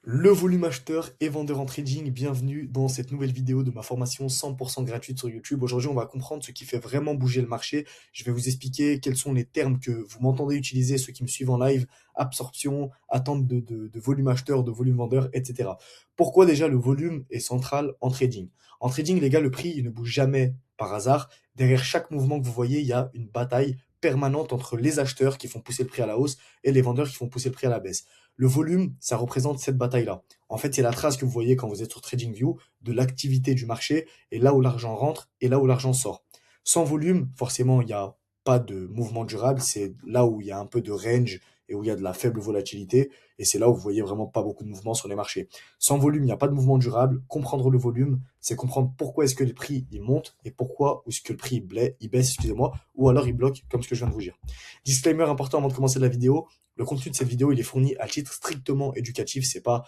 Le volume acheteur et vendeur en trading, bienvenue dans cette nouvelle vidéo de ma formation 100% gratuite sur YouTube. Aujourd'hui, on va comprendre ce qui fait vraiment bouger le marché. Je vais vous expliquer quels sont les termes que vous m'entendez utiliser, ceux qui me suivent en live, absorption, attente de volume acheteur, de volume vendeur, etc. Pourquoi déjà le volume est central en trading? En trading, les gars, le prix, il ne bouge jamais par hasard. Derrière chaque mouvement que vous voyez, il y a une bataille permanente entre les acheteurs qui font pousser le prix à la hausse et les vendeurs qui font pousser le prix à la baisse. Le volume, ça représente cette bataille-là. En fait, c'est la trace que vous voyez quand vous êtes sur TradingView de l'activité du marché et là où l'argent rentre et là où l'argent sort. Sans volume, forcément, il n'y a pas de mouvement durable. C'est là où il y a un peu de range et où il y a de la faible volatilité. Et c'est là où vous voyez vraiment pas beaucoup de mouvement sur les marchés. Sans volume, il n'y a pas de mouvement durable. Comprendre le volume, c'est comprendre pourquoi est-ce que les prix ils montent et pourquoi est-ce que le prix il baisse, excusez-moi, ou alors il bloque, comme ce que je viens de vous dire. Disclaimer important avant de commencer la vidéo, le contenu de cette vidéo, il est fourni à titre strictement éducatif. C'est pas,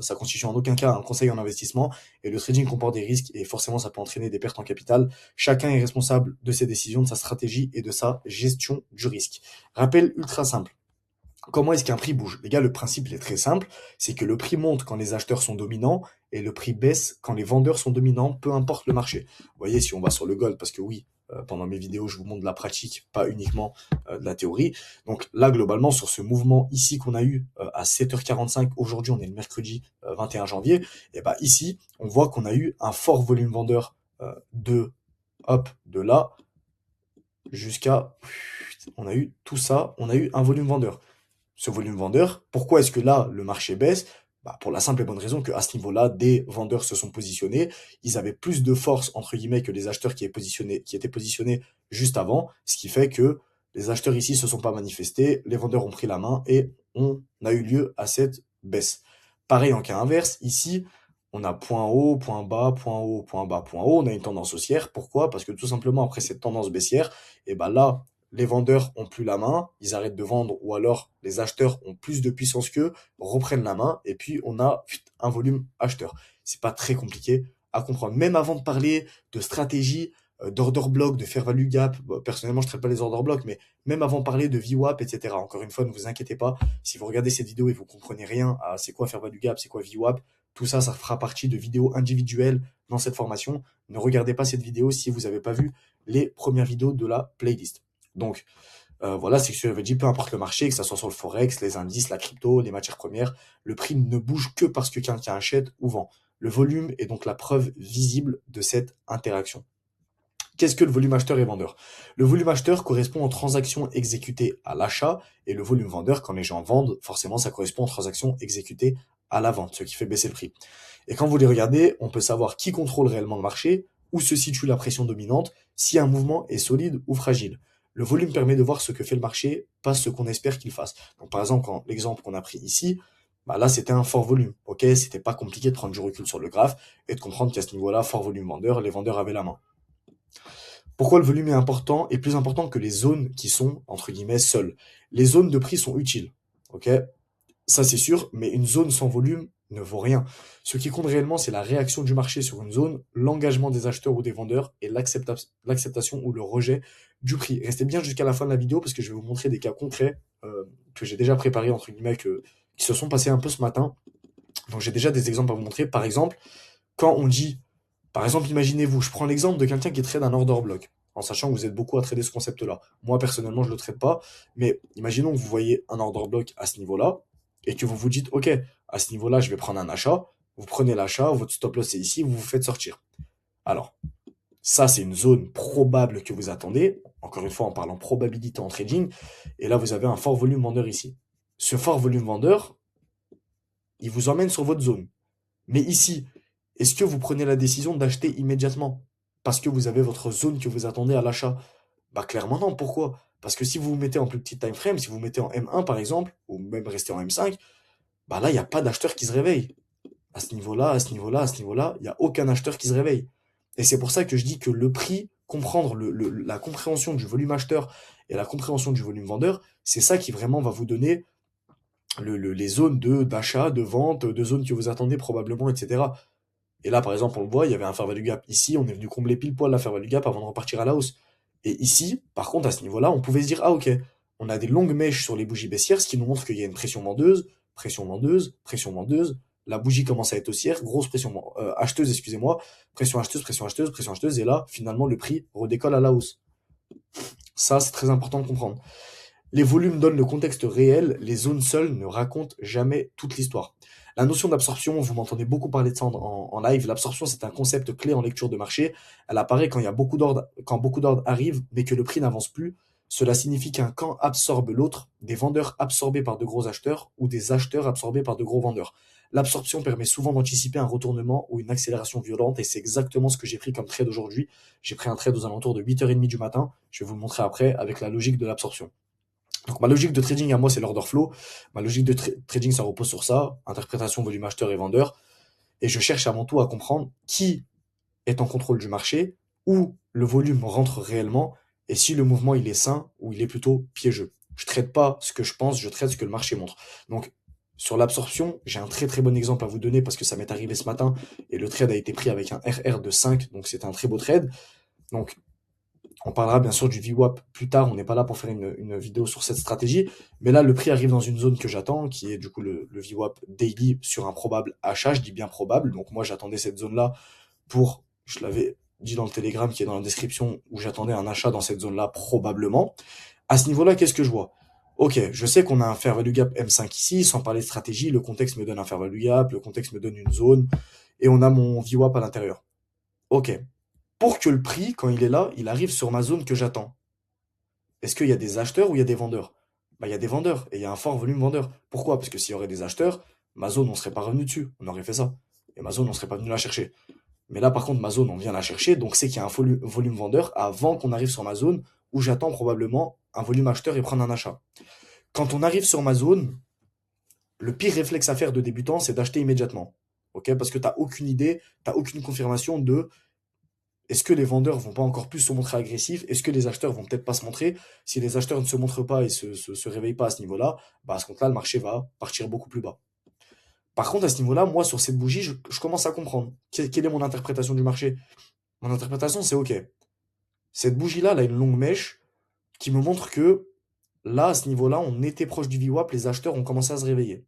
ça constitue en aucun cas un conseil en investissement. Et le trading comporte des risques et forcément, ça peut entraîner des pertes en capital. Chacun est responsable de ses décisions, de sa stratégie et de sa gestion du risque. Rappel ultra simple. Comment est-ce qu'un prix bouge? Les gars, le principe il est très simple, c'est que le prix monte quand les acheteurs sont dominants et le prix baisse quand les vendeurs sont dominants, peu importe le marché. Vous voyez, si on va sur le gold, parce que oui, pendant mes vidéos, je vous montre de la pratique, pas uniquement de la théorie. Donc là, globalement, sur ce mouvement ici qu'on a eu à 7h45, aujourd'hui on est le mercredi 21 janvier, et bah ici, on voit qu'on a eu un fort volume vendeur de, hop, de là jusqu'à... On a eu tout ça, on a eu un volume vendeur. Ce volume vendeur. Pourquoi est-ce que là, le marché baisse? Bah, pour la simple et bonne raison qu'à ce niveau-là, des vendeurs se sont positionnés. Ils avaient plus de force, entre guillemets, que les acheteurs qui étaient positionnés juste avant. Ce qui fait que les acheteurs ici se sont pas manifestés, les vendeurs ont pris la main et on a eu lieu à cette baisse. Pareil en cas inverse, ici, on a point haut, point bas, point haut, point bas, point haut. On a une tendance haussière. Pourquoi? Parce que tout simplement, après cette tendance baissière, et ben là, les vendeurs ont plus la main, ils arrêtent de vendre, ou alors les acheteurs ont plus de puissance qu'eux, reprennent la main, et puis on a un volume acheteur. C'est pas très compliqué à comprendre. Même avant de parler de stratégie, d'order block, de fair value gap, bon, personnellement je traite pas les order blocks, mais même avant de parler de VWAP, etc. Encore une fois, ne vous inquiétez pas, si vous regardez cette vidéo et vous comprenez rien à c'est quoi fair value gap, c'est quoi VWAP, tout ça, ça fera partie de vidéos individuelles dans cette formation. Ne regardez pas cette vidéo si vous n'avez pas vu les premières vidéos de la playlist. Donc, voilà, c'est ce que j'avais dit, peu importe le marché, que ça soit sur le forex, les indices, la crypto, les matières premières, le prix ne bouge que parce que quelqu'un achète ou vend. Le volume est donc la preuve visible de cette interaction. Qu'est-ce que le volume acheteur et vendeur? Le volume acheteur correspond aux transactions exécutées à l'achat et le volume vendeur, quand les gens vendent, forcément, ça correspond aux transactions exécutées à la vente, ce qui fait baisser le prix. Et quand vous les regardez, on peut savoir qui contrôle réellement le marché, où se situe la pression dominante, si un mouvement est solide ou fragile. Le volume permet de voir ce que fait le marché, pas ce qu'on espère qu'il fasse. Donc par exemple, l'exemple qu'on a pris ici, bah là c'était un fort volume. Ok, c'était pas compliqué de prendre du recul sur le graphe et de comprendre qu'à ce niveau-là, fort volume vendeur, les vendeurs avaient la main. Pourquoi le volume est important et plus important que les zones qui sont entre guillemets seules? Les zones de prix sont utiles. Ok, ça, c'est sûr, mais une zone sans volume ne vaut rien. Ce qui compte réellement, c'est la réaction du marché sur une zone, l'engagement des acheteurs ou des vendeurs et l'acceptation ou le rejet du prix. Restez bien jusqu'à la fin de la vidéo parce que je vais vous montrer des cas concrets que j'ai déjà préparés, entre guillemets, qui se sont passés un peu ce matin. Donc j'ai déjà des exemples à vous montrer. Par exemple, quand on dit, par exemple, imaginez-vous, je prends l'exemple de quelqu'un qui trade un order block, en sachant que vous êtes beaucoup à trader ce concept-là. Moi, personnellement, je ne le traite pas, mais imaginons que vous voyez un order block à ce niveau-là, et que vous vous dites, OK, à ce niveau-là, je vais prendre un achat, vous prenez l'achat, votre stop loss est ici, vous vous faites sortir. Alors, ça, c'est une zone probable que vous attendez, encore une fois en parlant probabilité en trading, et là, vous avez un fort volume vendeur ici. Ce fort volume vendeur, il vous emmène sur votre zone. Mais ici, est-ce que vous prenez la décision d'acheter immédiatement parce que vous avez votre zone que vous attendez à l'achat? Bah clairement non. Pourquoi? Parce que si vous vous mettez en plus petit time frame, si vous vous mettez en M1 par exemple, ou même rester en M5, bah là, il n'y a pas d'acheteur qui se réveille. À ce niveau-là, à ce niveau-là, à ce niveau-là, il n'y a aucun acheteur qui se réveille. Et c'est pour ça que je dis que le prix, comprendre la compréhension du volume acheteur et la compréhension du volume vendeur, c'est ça qui vraiment va vous donner les zones d'achat, de vente, de zones que vous attendez probablement, etc. Et là, par exemple, on le voit, il y avait un fair value gap ici, on est venu combler pile poil la fair value gap avant de repartir à la hausse. Et ici, par contre, à ce niveau-là, on pouvait se dire, ah ok, on a des longues mèches sur les bougies baissières, ce qui nous montre qu'il y a une pression vendeuse, pression vendeuse, pression vendeuse. la bougie commence à être haussière, grosse pression acheteuse, excusez-moi, pression acheteuse, pression acheteuse, pression acheteuse, et là, finalement, le prix redécolle à la hausse. Ça, c'est très important de comprendre. Les volumes donnent le contexte réel, les zones seules ne racontent jamais toute l'histoire. La notion d'absorption, vous m'entendez beaucoup parler de ça en live. L'absorption, c'est un concept clé en lecture de marché. Elle apparaît quand il y a quand beaucoup d'ordres arrivent, mais que le prix n'avance plus. Cela signifie qu'un camp absorbe l'autre, des vendeurs absorbés par de gros acheteurs ou des acheteurs absorbés par de gros vendeurs. L'absorption permet souvent d'anticiper un retournement ou une accélération violente, et c'est exactement ce que j'ai pris comme trade aujourd'hui. J'ai pris un trade aux alentours de 8h30 du matin. Je vais vous le montrer après avec la logique de l'absorption. Donc ma logique de trading à moi, c'est l'order flow. Ma logique de trading, ça repose sur ça, interprétation, volume acheteur et vendeur. Et je cherche avant tout à comprendre qui est en contrôle du marché, où le volume rentre réellement, et si le mouvement il est sain ou il est plutôt piégeux. Je ne trade pas ce que je pense, je trade ce que le marché montre. Donc sur l'absorption, j'ai un très très bon exemple à vous donner parce que ça m'est arrivé ce matin et le trade a été pris avec un RR de 5, donc c'était un très beau trade. Donc on parlera bien sûr du VWAP plus tard, on n'est pas là pour faire une vidéo sur cette stratégie, mais là le prix arrive dans une zone que j'attends, qui est du coup le VWAP daily sur un probable achat, je dis bien probable, donc moi j'attendais cette zone-là pour, je l'avais dit dans le Telegram qui est dans la description, où j'attendais un achat dans cette zone-là probablement. À ce niveau-là, qu'est-ce que je vois? Ok, je sais qu'on a un fair value gap M5 ici, sans parler de stratégie, le contexte me donne un fair value gap, le contexte me donne une zone, et on a mon VWAP à l'intérieur. Ok, pour que le prix, quand il est là, il arrive sur ma zone que j'attends. Est-ce qu'il y a des acheteurs ou il y a des vendeurs? Bah, il y a des vendeurs et il y a un fort volume vendeur. Pourquoi? Parce que s'il y aurait des acheteurs, ma zone, on serait pas revenu dessus. On aurait fait ça. Et ma zone, on serait pas venu la chercher. Mais là, par contre, ma zone, on vient la chercher, donc c'est qu'il y a un volume vendeur avant qu'on arrive sur ma zone où j'attends probablement un volume acheteur et prendre un achat. Quand on arrive sur ma zone, le pire réflexe à faire de débutant, c'est d'acheter immédiatement. Ok? Parce que tu n'as aucune idée, tu n'as aucune confirmation de est-ce que les vendeurs vont pas encore plus se montrer agressifs? Est-ce que les acheteurs vont peut-être pas se montrer? Si les acheteurs ne se montrent pas et se réveillent pas à ce niveau-là, bah à ce compte-là, le marché va partir beaucoup plus bas. Par contre, à ce niveau-là, moi, sur cette bougie, je commence à comprendre. Quelle est mon interprétation du marché? Mon interprétation, c'est OK. Cette bougie-là, elle a une longue mèche qui me montre que là, à ce niveau-là, on était proche du VWAP, les acheteurs ont commencé à se réveiller.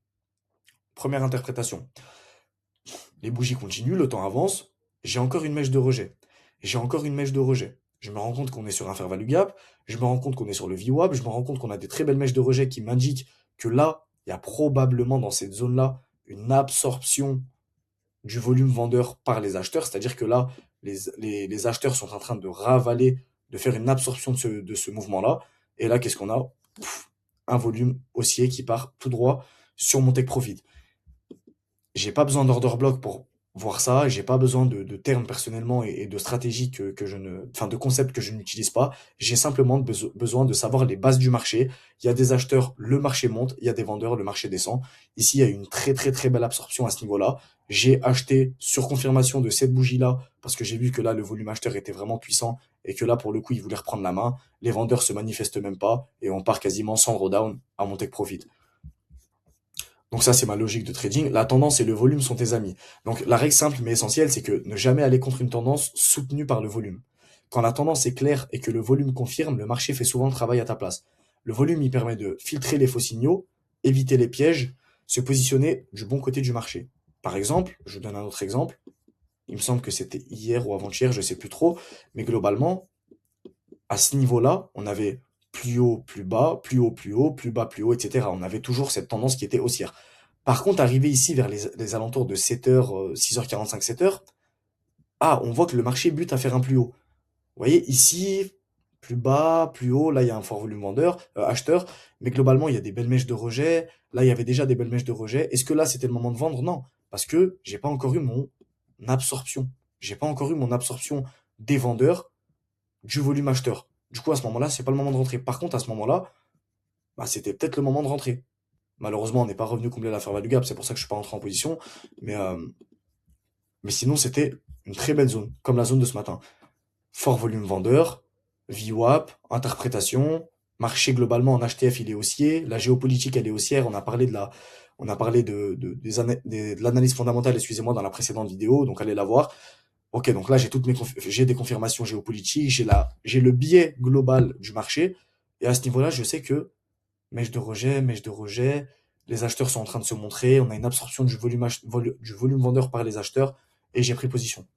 Première interprétation. Les bougies continuent, le temps avance, j'ai encore une mèche de rejet. J'ai encore une mèche de rejet. Je me rends compte qu'on est sur un fair value gap, je me rends compte qu'on est sur le VWAP, je me rends compte qu'on a des très belles mèches de rejet qui m'indiquent que là, il y a probablement dans cette zone-là une absorption du volume vendeur par les acheteurs, c'est-à-dire que là, les acheteurs sont en train de ravaler, de faire une absorption de ce mouvement-là, et là, qu'est-ce qu'on a? Un volume haussier qui part tout droit sur mon take profit. J'ai pas besoin d'order block pour voir ça, j'ai pas besoin de termes personnellement et de stratégies que je ne, enfin de concepts que je n'utilise pas. J'ai simplement besoin de savoir les bases du marché. Il y a des acheteurs, le marché monte, il y a des vendeurs, le marché descend. Ici, il y a une très très très belle absorption à ce niveau-là. J'ai acheté sur confirmation de cette bougie-là parce que j'ai vu que là le volume acheteur était vraiment puissant et que là pour le coup il voulait reprendre la main. Les vendeurs se manifestent même pas et on part quasiment sans drawdown à mon take profit. Donc ça, c'est ma logique de trading. La tendance et le volume sont tes amis. Donc la règle simple mais essentielle, c'est que ne jamais aller contre une tendance soutenue par le volume. Quand la tendance est claire et que le volume confirme, le marché fait souvent le travail à ta place. Le volume, il permet de filtrer les faux signaux, éviter les pièges, se positionner du bon côté du marché. Par exemple, je vous donne un autre exemple. Il me semble que c'était hier ou avant-hier, je sais plus trop, mais globalement, à ce niveau-là, on avait plus haut, plus bas, plus haut, plus haut, plus bas, plus haut, etc. On avait toujours cette tendance qui était haussière. Par contre, arrivé ici vers les alentours de 7h, 6h45, 7h, ah, on voit que le marché bute à faire un plus haut. Vous voyez, ici, plus bas, plus haut, là, il y a un fort volume acheteur, mais globalement, il y a des belles mèches de rejet. Là, il y avait déjà des belles mèches de rejet. Est-ce que là, c'était le moment de vendre? Non, parce que j'ai pas encore eu mon absorption. J'ai pas encore eu mon absorption des vendeurs du volume acheteur. Du coup, à ce moment-là, c'est pas le moment de rentrer. Par contre, à ce moment-là, bah, c'était peut-être le moment de rentrer. Malheureusement, on n'est pas revenu combler la fair value gap, c'est pour ça que je suis pas rentré en position. Mais, euh, mais sinon, c'était une très belle zone, comme la zone de ce matin. Fort volume vendeur, VWAP, interprétation, marché globalement en HTF, il est haussier, la géopolitique, elle est haussière. On a parlé de l'analyse fondamentale, excusez-moi, dans la précédente vidéo, donc allez la voir. Ok, donc là, j'ai des confirmations géopolitiques, j'ai le biais global du marché. Et à ce niveau-là, je sais que mèche de rejet, Les acheteurs sont en train de se montrer, on a une absorption du volume vendeur par les acheteurs, et j'ai pris position.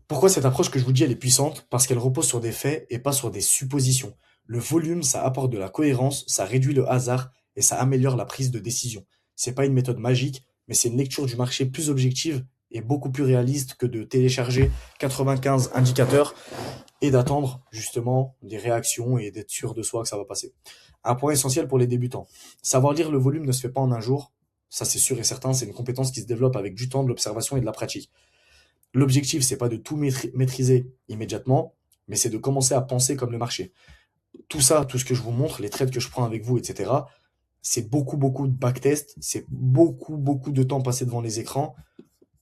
Pourquoi cette approche que je vous dis elle est puissante? Parce qu'elle repose sur des faits et pas sur des suppositions. Le volume, ça apporte de la cohérence, ça réduit le hasard et ça améliore la prise de décision. C'est pas une méthode magique, mais c'est une lecture du marché plus objective et beaucoup plus réaliste que de télécharger 95 indicateurs et d'attendre justement des réactions et d'être sûr de soi que ça va passer. Un point essentiel pour les débutants. Savoir lire le volume ne se fait pas en un jour, ça c'est sûr et certain, c'est une compétence qui se développe avec du temps, de l'observation et de la pratique. L'objectif, c'est pas de tout maîtriser immédiatement, mais c'est de commencer à penser comme le marché. Tout ça, tout ce que je vous montre, les trades que je prends avec vous, etc., c'est beaucoup, beaucoup de backtest, c'est beaucoup, beaucoup de temps passé devant les écrans,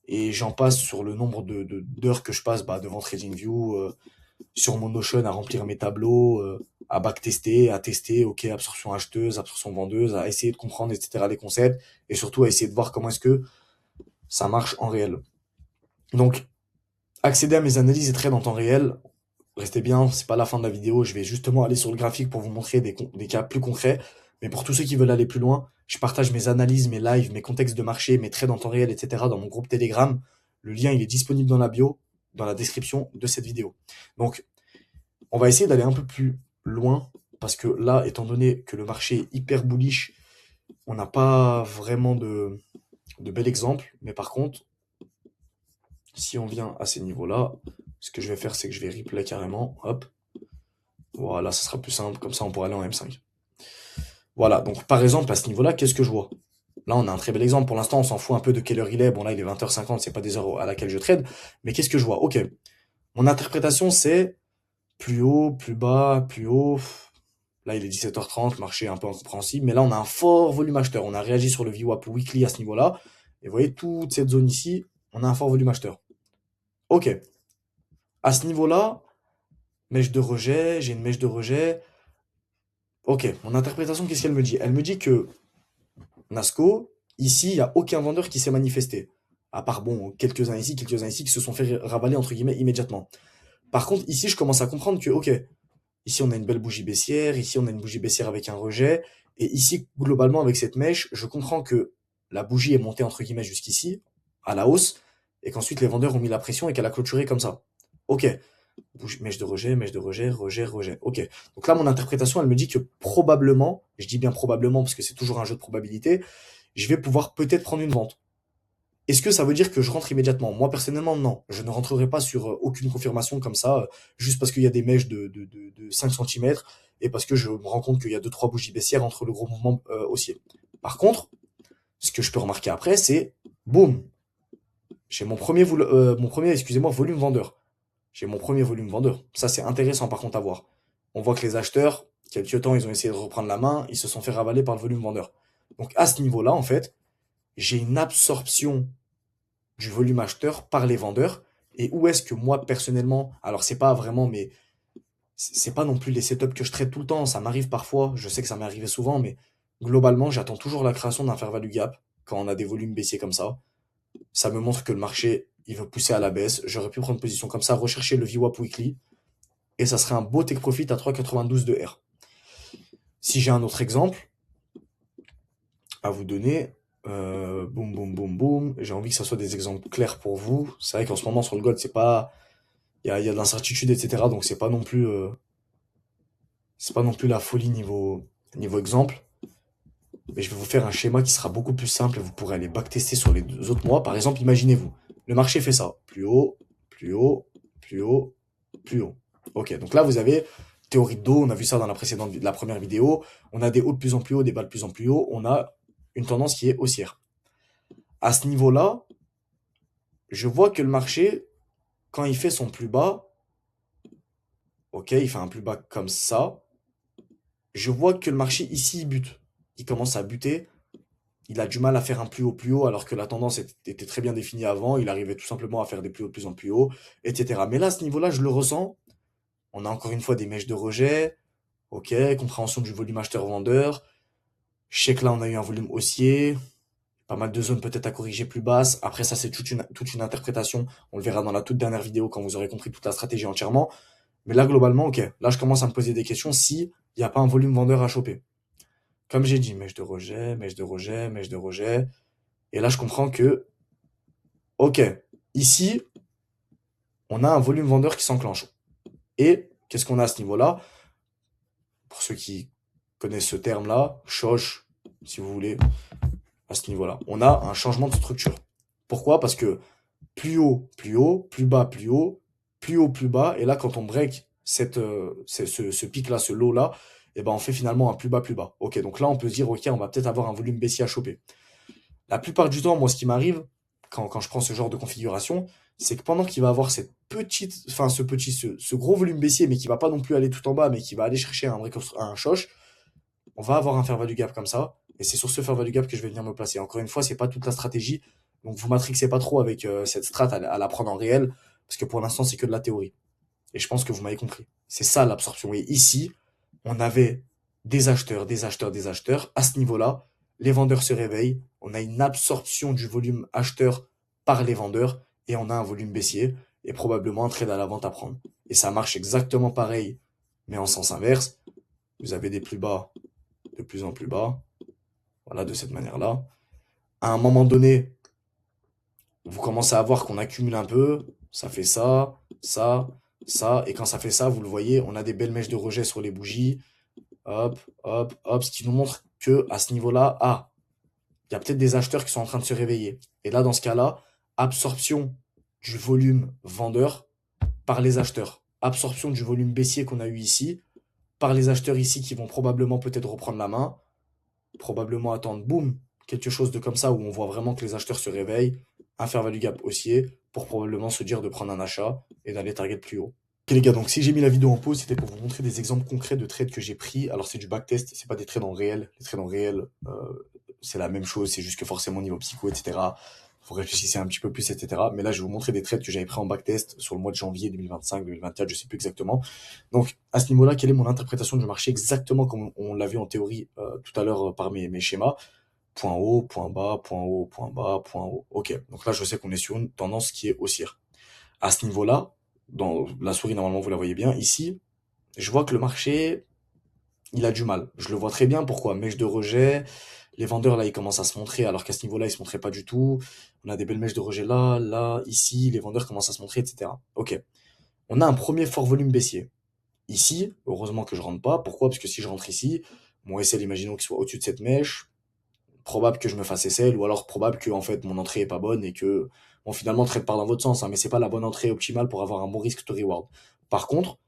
et j'en passe sur le nombre d'heures que je passe devant TradingView, sur mon Notion à remplir mes tableaux, à backtester, à tester, ok, absorption acheteuse, absorption vendeuse, à essayer de comprendre, etc., les concepts, et surtout à essayer de voir comment est-ce que ça marche en réel. Donc, accéder à mes analyses et trades en temps réel, restez bien, c'est pas la fin de la vidéo, je vais justement aller sur le graphique pour vous montrer des cas plus concrets, mais pour tous ceux qui veulent aller plus loin, je partage mes analyses, mes lives, mes contextes de marché, mes trades en temps réel, etc. dans mon groupe Telegram. Le lien, il est disponible dans la bio, dans la description de cette vidéo. Donc, on va essayer d'aller un peu plus loin, parce que là, étant donné que le marché est hyper bullish, on n'a pas vraiment de bel exemple, mais par contre, si on vient à ces niveaux-là, ce que je vais faire, c'est que je vais replay carrément, hop, voilà, ça sera plus simple, comme ça on pourra aller en M5. Voilà, donc par exemple, à ce niveau-là, qu'est-ce que je vois? Là, on a un très bel exemple. Pour l'instant, on s'en fout un peu de quelle heure il est. Bon, là, il est 20h50, c'est pas des heures à laquelle je trade. Mais qu'est-ce que je vois? Ok, mon interprétation, c'est plus haut, plus bas, plus haut. Là, il est 17h30, marché est un peu incompréhensible. Mais là, on a un fort volume acheteur. On a réagi sur le VWAP weekly à ce niveau-là. Et vous voyez, toute cette zone ici, on a un fort volume acheteur. Ok, à ce niveau-là, mèche de rejet, j'ai une mèche de rejet. Ok, mon interprétation, qu'est-ce qu'elle me dit? Elle me dit que Nasco, ici, il n'y a aucun vendeur qui s'est manifesté. À part, bon, quelques-uns ici qui se sont fait ravaler, entre guillemets, immédiatement. Par contre, ici, je commence à comprendre que, ok, ici, on a une belle bougie baissière, ici, on a une bougie baissière avec un rejet, et ici, globalement, avec cette mèche, je comprends que la bougie est montée, entre guillemets, jusqu'ici, à la hausse, et qu'ensuite, les vendeurs ont mis la pression et qu'elle a clôturé comme ça. Ok, mèche de rejet, rejet, rejet. Ok. Donc là, mon interprétation, elle me dit que probablement, je dis bien probablement parce que c'est toujours un jeu de probabilité, je vais pouvoir peut-être prendre une vente. Est-ce que ça veut dire que je rentre immédiatement? Moi, personnellement, non. Je ne rentrerai pas sur aucune confirmation comme ça, juste parce qu'il y a des mèches de 5 cm et parce que je me rends compte qu'il y a deux trois bougies baissières entre le gros mouvement haussier. Par contre, ce que je peux remarquer après, c'est boum, j'ai mon premier, excusez-moi, volume vendeur. J'ai mon premier volume vendeur. Ça, c'est intéressant par contre à voir. On voit que les acheteurs, quelques temps, ils ont essayé de reprendre la main, ils se sont fait ravaler par le volume vendeur. Donc à ce niveau-là, en fait, j'ai une absorption du volume acheteur par les vendeurs. Et où est-ce que moi, personnellement, alors c'est pas vraiment, mais c'est pas non plus les setups que je traite tout le temps, ça m'arrive parfois, je sais que ça m'est arrivé souvent, mais globalement, j'attends toujours la création d'un fair value gap quand on a des volumes baissiers comme ça. Ça me montre que le marché, il veut pousser à la baisse. J'aurais pu prendre position comme ça, rechercher le VWAP weekly, et ça serait un beau take profit à 3,92 de R. Si j'ai un autre exemple à vous donner, boum, boum, boum, boum, j'ai envie que ça soit des exemples clairs pour vous. C'est vrai qu'en ce moment, sur le gold, c'est pas, il y a de l'incertitude, etc. Donc c'est pas non plus la folie niveau exemple. Mais je vais vous faire un schéma qui sera beaucoup plus simple et vous pourrez aller backtester sur les deux autres mois. Par exemple, imaginez-vous, le marché fait ça. Plus haut, plus haut, plus haut, plus haut. Ok, donc là, vous avez théorie de dos, on a vu ça dans la première vidéo. On a des hauts de plus en plus haut, des bas de plus en plus haut. On a une tendance qui est haussière. À ce niveau-là, je vois que le marché, quand il fait son plus bas, ok, il fait un plus bas comme ça. Je vois que le marché ici, il bute. Il commence à buter. Il a du mal à faire un plus haut, alors que la tendance était très bien définie avant. Il arrivait tout simplement à faire des plus hauts de plus en plus haut, etc. Mais là, à ce niveau-là, je le ressens. On a encore une fois des mèches de rejet. Ok, compréhension du volume acheteur-vendeur. Je sais que là, on a eu un volume haussier. Pas mal de zones peut-être à corriger plus basses. Après, ça, c'est toute une interprétation. On le verra dans la toute dernière vidéo quand vous aurez compris toute la stratégie entièrement. Mais là, globalement, ok. Là, je commence à me poser des questions si il n'y a pas un volume vendeur à choper. Comme j'ai dit, mèche de rejet, mèche de rejet, mèche de rejet. Et là, je comprends que, ok, ici, on a un volume vendeur qui s'enclenche. Et qu'est-ce qu'on a à ce niveau-là? Pour ceux qui connaissent ce terme-là, shosh, si vous voulez, à ce niveau-là. On a un changement de structure. Pourquoi? Parce que plus haut, plus haut, plus bas, plus haut, plus haut, plus bas. Et là, quand on break ce pic-là, ce low-là, et ben on fait finalement un plus bas, plus bas. Ok, donc là, on peut se dire, ok, on va peut-être avoir un volume baissier à choper. La plupart du temps, moi, ce qui m'arrive quand je prends ce genre de configuration, c'est que pendant qu'il va avoir cette petite, enfin ce gros volume baissier, mais qui va pas non plus aller tout en bas, mais qui va aller chercher un shosh, on va avoir un fair value gap comme ça. Et c'est sur ce fair value gap que je vais venir me placer. Encore une fois, c'est pas toute la stratégie. Donc vous matrixez pas trop avec cette strat à la prendre en réel, parce que pour l'instant, c'est que de la théorie. Et je pense que vous m'avez compris. C'est ça l'absorption. Et ici, on avait des acheteurs, des acheteurs, des acheteurs. À ce niveau-là, les vendeurs se réveillent. On a une absorption du volume acheteur par les vendeurs et on a un volume baissier et probablement un trade à la vente à prendre. Et ça marche exactement pareil, mais en sens inverse. Vous avez des plus bas de plus en plus bas. Voilà, de cette manière-là. À un moment donné, vous commencez à voir qu'on accumule un peu. Ça fait ça, ça, ça. Et quand ça fait ça, vous le voyez, on a des belles mèches de rejet sur les bougies. Hop, hop, hop. Ce qui nous montre que à ce niveau-là, ah, il y a peut-être des acheteurs qui sont en train de se réveiller. Et là, dans ce cas-là, absorption du volume vendeur par les acheteurs. Absorption du volume baissier qu'on a eu ici par les acheteurs ici qui vont probablement peut-être reprendre la main. Probablement attendre, boum, quelque chose de comme ça où on voit vraiment que les acheteurs se réveillent, un fair value gap haussier pour probablement se dire de prendre un achat et d'aller target plus haut. Ok les gars, donc si j'ai mis la vidéo en pause, c'était pour vous montrer des exemples concrets de trades que j'ai pris. Alors c'est du backtest, c'est pas des trades en réel. Les trades en réel, c'est la même chose, c'est juste que forcément niveau psycho, etc. Faut réfléchir un petit peu plus, etc. Mais là, je vais vous montrer des trades que j'avais pris en backtest sur le mois de janvier 2025, 2024, je sais plus exactement. Donc, à ce niveau-là, quelle est mon interprétation du marché exactement comme on l'a vu en théorie tout à l'heure par mes schémas? Point haut, point bas, point haut, point bas, point haut. Ok, donc là, je sais qu'on est sur une tendance qui est haussière. À ce niveau-là, dans la souris, normalement, vous la voyez bien. Ici, je vois que le marché, il a du mal. Je le vois très bien. Pourquoi? Mèche de rejet. Les vendeurs, là, ils commencent à se montrer, alors qu'à ce niveau-là, ils se montraient pas du tout. On a des belles mèches de rejet là, là, ici. Les vendeurs commencent à se montrer, etc. Ok. On a un premier fort volume baissier. Ici, heureusement que je rentre pas. Pourquoi? Parce que si je rentre ici, mon SL, imaginons qu'il soit au-dessus de cette mèche, probable que je me fasse SL, ou alors probable que, en fait, mon entrée est pas bonne et que, bon, finalement, le trade part dans votre sens, hein, mais c'est pas la bonne entrée optimale pour avoir un bon risque to reward. Par contre,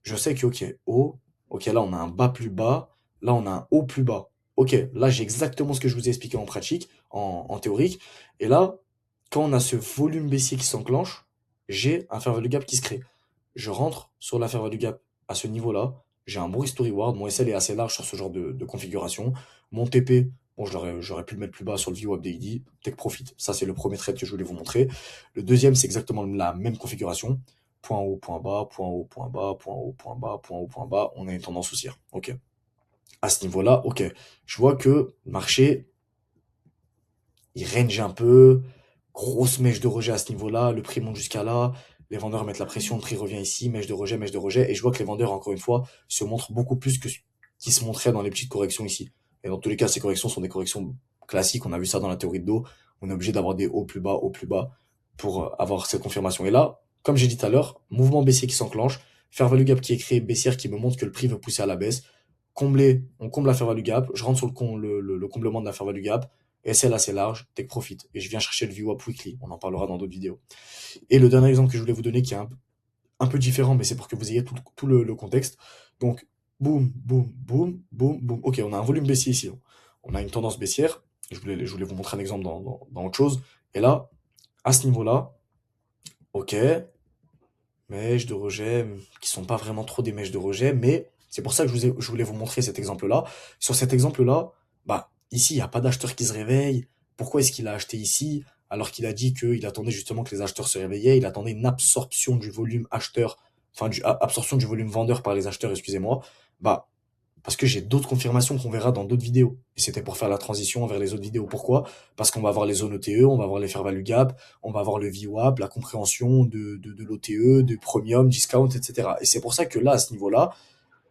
je sais que, ok, haut, ok, là, on a un bas plus bas, là, on a un haut plus bas. Ok, là, j'ai exactement ce que je vous ai expliqué en pratique, en théorique. Et là, quand on a ce volume baissier qui s'enclenche, j'ai un fair value gap qui se crée. Je rentre sur la fair value gap à ce niveau-là, j'ai un bon risk to reward, mon SL est assez large sur ce genre de configuration. Mon TP, bon, j'aurais pu le mettre plus bas sur le VWAP Daily, take profit. Ça, c'est le premier trade que je voulais vous montrer. Le deuxième, c'est exactement la même configuration. Point haut, point bas, point haut, point bas, point haut, point bas, point haut, point bas. On a une tendance haussière. Ok. À ce niveau-là, ok. Je vois que le marché, il range un peu. Grosse mèche de rejet à ce niveau-là. Le prix monte jusqu'à là. Les vendeurs mettent la pression. Le prix revient ici. Mèche de rejet, mèche de rejet. Et je vois que les vendeurs, encore une fois, se montrent beaucoup plus que ce qui se montrait dans les petites corrections ici. Et dans tous les cas, ces corrections sont des corrections classiques. On a vu ça dans la théorie de dos. On est obligé d'avoir des hauts plus bas pour avoir cette confirmation. Et là, comme j'ai dit tout à l'heure, mouvement baissier qui s'enclenche. Fair value gap qui est créé, baissière qui me montre que le prix veut pousser à la baisse. On comble la fair value gap. Je rentre sur le comblement de la fair value gap. SL assez large, take profit. Et je viens chercher le VWAP weekly. On en parlera dans d'autres vidéos. Et le dernier exemple que je voulais vous donner, qui est un peu différent, mais c'est pour que vous ayez tout le contexte. Donc, boum, boum, boum, boum, boum. Ok, on a un volume baissier ici. On a une tendance baissière. Je voulais vous montrer un exemple dans autre chose. Et là, à ce niveau-là, ok, mèches de rejet, qui sont pas vraiment trop des mèches de rejet, mais c'est pour ça que je voulais vous montrer cet exemple-là. Sur cet exemple-là, bah, ici, il n'y a pas d'acheteur qui se réveille. Pourquoi est-ce qu'il a acheté ici? Alors qu'il a dit qu'il attendait justement que les acheteurs se réveillaient, il attendait une absorption du volume acheteur, enfin, absorption du volume vendeur par les acheteurs, excusez-moi. Bah, parce que j'ai d'autres confirmations qu'on verra dans d'autres vidéos. Et c'était pour faire la transition vers les autres vidéos. Pourquoi? Parce qu'on va avoir les zones OTE, on va avoir les fair value gap, on va avoir le VWAP, la compréhension de l'OTE, de premium, discount, etc. Et c'est pour ça que là, à ce niveau-là,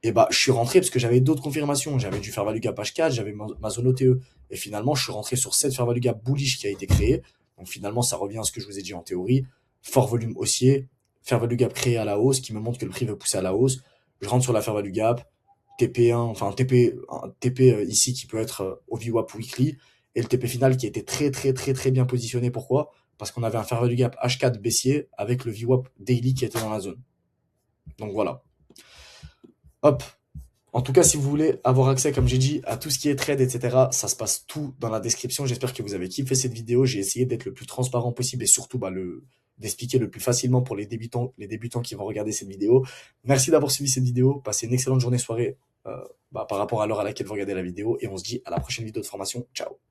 Et bah, je suis rentré parce que j'avais d'autres confirmations. J'avais du fair value gap H4, j'avais ma zone OTE. Et finalement, je suis rentré sur cette fair value gap bullish qui a été créée. Donc finalement, ça revient à ce que je vous ai dit en théorie. Fort volume haussier, fair value gap créé à la hausse, qui me montre que le prix veut pousser à la hausse. Je rentre sur la fair value gap, TP1, enfin un TP ici qui peut être au VWAP weekly. Et le TP final qui a été très très très très bien positionné. Pourquoi? Parce qu'on avait un fair value gap H4 baissier avec le VWAP daily qui était dans la zone. Donc voilà. Hop, en tout cas, si vous voulez avoir accès, comme j'ai dit, à tout ce qui est trade, etc., ça se passe tout dans la description. J'espère que vous avez kiffé cette vidéo. J'ai essayé d'être le plus transparent possible et surtout d'expliquer le plus facilement pour les débutants qui vont regarder cette vidéo. Merci d'avoir suivi cette vidéo. Passez une excellente journée, soirée par rapport à l'heure à laquelle vous regardez la vidéo. Et on se dit à la prochaine vidéo de formation. Ciao.